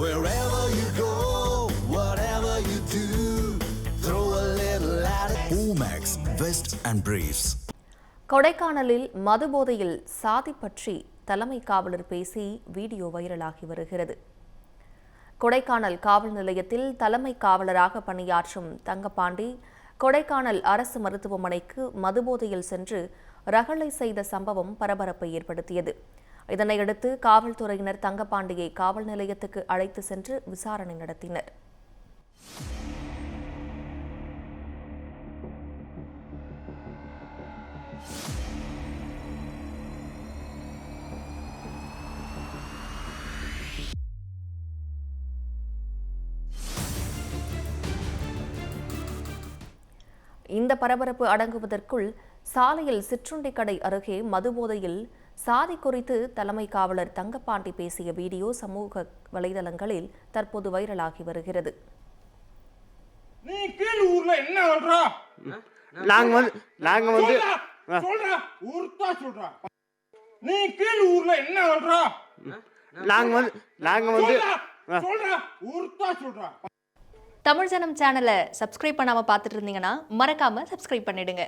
Wherever you go, whatever you do, throw a little at it. Omax, Vest and Briefs. கொடைக்கானலில் மதுபோதையில் சாதி பற்றி தலைமை காவலர் பேசி வீடியோ வைரலாகி வருகிறது. கொடைக்கானல் காவல் நிலையத்தில் தலைமை காவலராக பணியாற்றும் தங்கப்பாண்டி கொடைக்கானல் அரசு மருத்துவமனைக்கு மதுபோதையில் சென்று ரகளை செய்த சம்பவம் பரபரப்பை ஏற்படுத்தியது. இதனையடுத்து காவல்துறையினர் தங்கப்பாண்டியை காவல் நிலையத்துக்கு அழைத்து சென்று விசாரணை நடத்தினர். இந்த பரபரப்பு அடங்குவதற்குள் சாலையில் சிற்றுண்டி கடை அருகே மதுபோதையில் சாதி குறித்து தலைமை காவலர் தங்கப்பாண்டி பேசிய வீடியோ சமூக வலைதளங்களில் தற்போது வைரலாகி வருகிறது. நீ கீழ் ஊர்ல என்ன சொல்றா? நாங்க வந்து சொல்றா ஊர்த்தா சொல்றா. நீ கீழ் ஊர்ல என்ன சொல்றா? நாங்க வந்து சொல்றா ஊர்த்தா சொல்றா. தமிழ் ஜனம் சேனலை சப்ஸ்கிரைப் பண்ணாம பார்த்துட்டு இருந்தீங்கன்னா மறக்காம சப்ஸ்கிரைப் பண்ணிடுங்க.